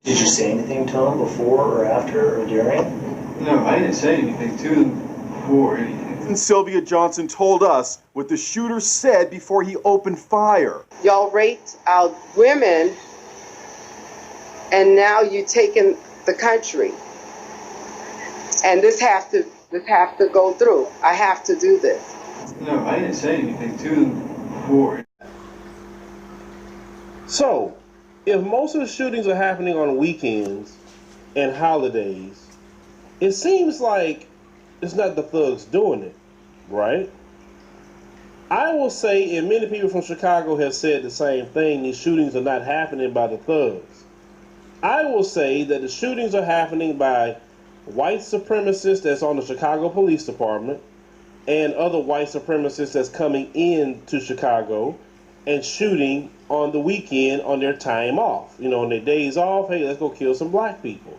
Did you say anything to him before or after or during? No, I didn't say anything to him before anything. And Sylvia Johnson told us what the shooter said before he opened fire. Y'all raped our women, and now you taking the country. And this have to go through. I have to do this. No, I didn't say anything to him before. So, if most of the shootings are happening on weekends and holidays, it seems like it's not the thugs doing it, right? I will say, and many people from Chicago have said the same thing, these shootings are not happening by the thugs. I will say that the shootings are happening by white supremacists that's on the Chicago Police Department and other white supremacists that's coming into Chicago and shooting on the weekend on their time off. You know, on their days off, hey, let's go kill some black people.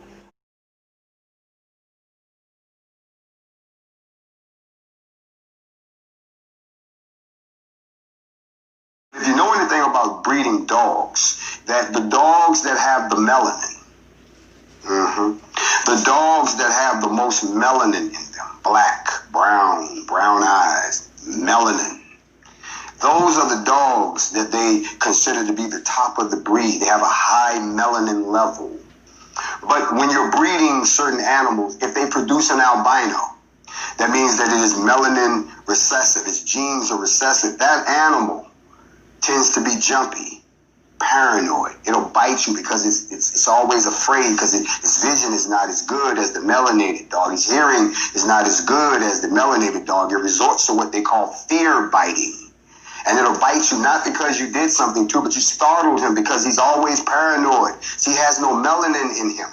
If you know anything about breeding dogs, that the dogs that have the melanin, the dogs that have the most melanin in them, black, brown eyes, melanin, those are the dogs that they consider to be the top of the breed. They have a high melanin level. But when you're breeding certain animals, if they produce an albino, that means that it is melanin recessive. Its genes are recessive. That animal tends to be jumpy, paranoid. It'll bite you because it's always afraid because its vision is not as good as the melanated dog. Its hearing is not as good as the melanated dog. It resorts to what they call fear biting. And it'll bite you not because you did something to, but you startled him because he's always paranoid. See, he has no melanin in him.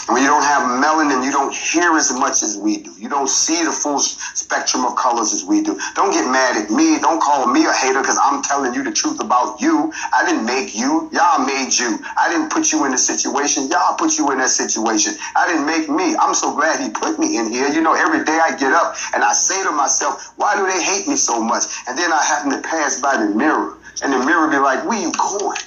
And when you don't have melanin, you don't hear as much as we do. You don't see the full spectrum of colors as we do. Don't get mad at me. Don't call me a hater because I'm telling you the truth about you. I didn't make you. Y'all made you. I didn't put you in the situation. Y'all put you in that situation. I didn't make me. I'm so glad he put me in here. You know, every day I get up and I say to myself, why do they hate me so much? And then I happen to pass by the mirror and the mirror be like, where you going?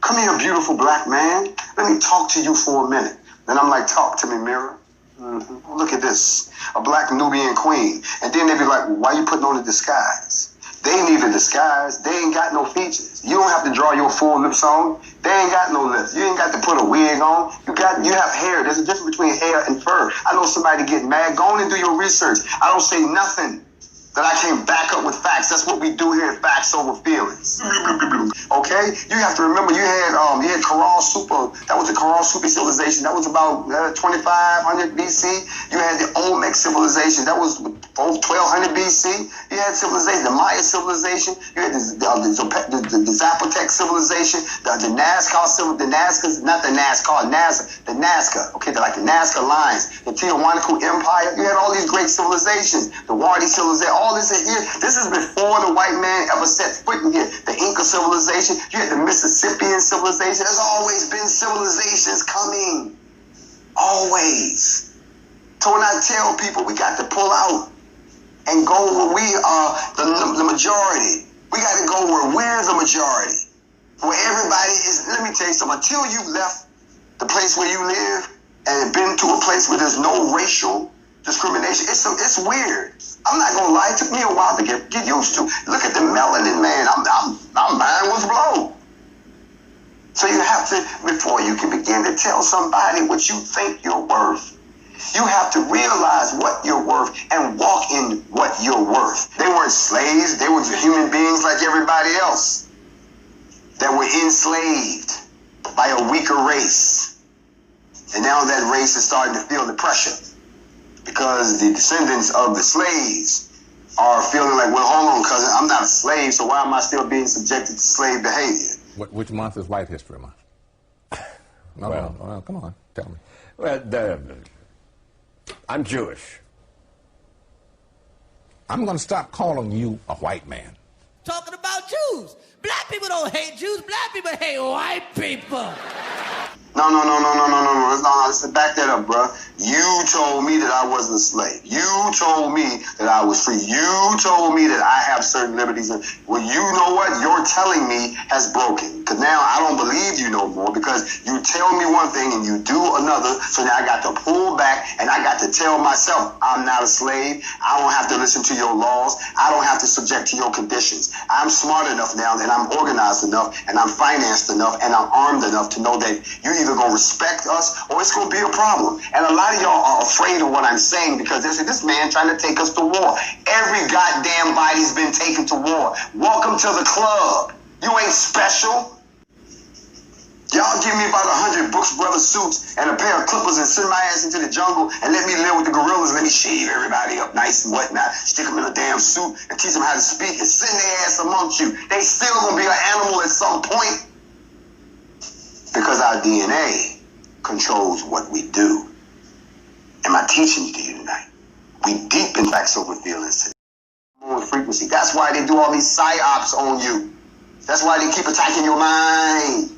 Come here, beautiful black man. Let me talk to you for a minute. Then I'm like, talk to me, mirror. Look at this, a black Nubian queen. And then they be like, why you putting on a disguise? They need a disguise. They ain't got no features. You don't have to draw your full lips on. They ain't got no lips. You ain't got to put a wig on. You have hair. There's a difference between hair and fur. I know somebody get mad. Go on and do your research. I don't say nothing that I can't back up with facts. That's what we do here at Facts Over Feelings. Okay? You have to remember you had Karal Super. That was the Karal Super civilization. That was about 2500 BC. You had the Olmec civilization. That was 1200 BC. You had civilization, the Maya civilization. You had the Zapotec civilization, the Nazca civilization, the Nazca. Okay, like the Nazca Lions, the Tiahuanaco Empire. You had all these great civilizations. The Wadi civilization. All this is here. This is before the white man ever set foot in here. The Inca civilization. You had the Mississippian civilization. There's always been civilizations coming. Always. So when I tell people we got to pull out and go where we are the majority. We got to go where we're the majority. Where everybody is, let me tell you something. Until you left the place where you live and been to a place where there's no racial discrimination, it's weird. I'm not gonna lie, it took me a while to get used to. Look at the melanin, man. I'm mind was blown. So you have to, before you can begin to tell somebody what you think you're worth, you have to realize what you're worth and walk in what you're worth. They weren't slaves. They were human beings like everybody else that were enslaved by a weaker race. And now that race is starting to feel the pressure because the descendants of the slaves are feeling like, well, hold on, cousin, I'm not a slave, so why am I still being subjected to slave behavior? Which month is White History Month? No, come on, tell me. Well, I'm Jewish. I'm going to stop calling you a white man. Talking about Jews. Black people don't hate Jews. Black people hate white people. No. Let's back that up, bro. You told me that I wasn't a slave. You told me that I was free. You told me that I have certain liberties. Well, you know what? Your telling me has broken. Because now I don't believe you no more because you tell me one thing and you do another. So now I got to pull back and I got to tell myself I'm not a slave. I don't have to listen to your laws. I don't have to subject to your conditions. I'm smart enough now and I'm organized enough and I'm financed enough and I'm armed enough to know that you're either going to respect us or it's going to be a problem. And a lot of y'all are afraid of what I'm saying because they say this man trying to take us to war. Every goddamn body's been taken to war. Welcome to the club. You ain't special. Y'all give me about 100 Brooks Brothers suits and a pair of clippers and send my ass into the jungle and let me live with the gorillas and let me shave everybody up nice and whatnot, stick them in a damn suit and teach them how to speak and send their ass amongst you. They still gonna be an animal at some point because our DNA controls what we do. Am I teaching you to you tonight? We deep in facts over feelings. On frequency. That's why they do all these psyops on you. That's why they keep attacking your mind.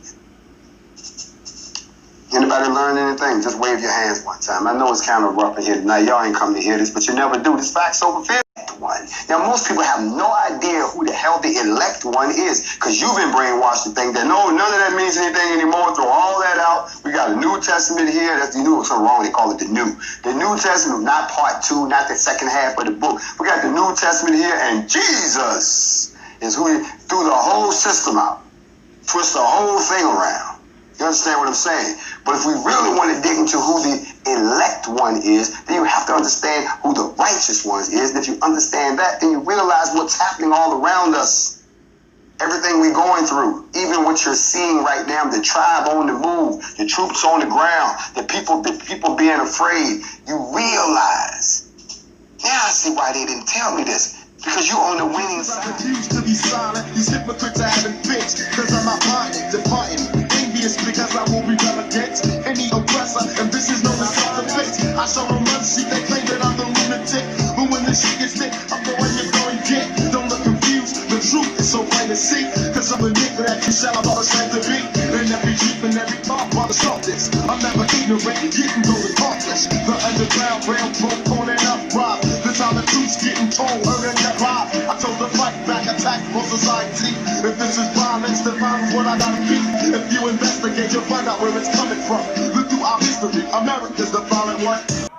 Anybody learn anything? Just wave your hands one time. I know it's kind of rough in here tonight. Y'all ain't come to hear this, but you never do. This facts over feelings. One. Now, most people have no idea who the hell the elect one is because you've been brainwashed to think that no, none of that means anything anymore. Throw all that out. We got a New Testament here. That's the new. Something wrong. They call it the New. The New Testament, not part 2, not the second half of the book. We got the New Testament here, and Jesus is who threw the whole system out, twist the whole thing around. You understand what I'm saying? But if we really want to dig into who the elect one is, then you have to understand who the righteous one is. And if you understand that, then you realize what's happening all around us. Everything we're going through, even what you're seeing right now, the tribe on the move, the troops on the ground, the people being afraid, you realize. Now I see why they didn't tell me this. Because you on the winning side. I refuse to be silent. These hypocrites are having fits. Because I'm not lying, defiant. Envious because I will rebel against any oppressor. And this is known as self-defense. I show them mercy. They claim that I'm the lunatic. But when the shit gets thick, I'm the one you're going to get. Don't look confused. The truth is so plain to see. Because I'm a nigga that you shall have all the same to be. In every jeep and every car, while the softest. I'm never ignorant. Getting those accomplished. The underground railroad pulling up rob. This how the truth's getting told. Earning that vibe. I told the fight back, attack for society. If this is violence, then violence what I gotta be. If you investigate, you'll find out where it's coming from. Look through our history. America's the violent one.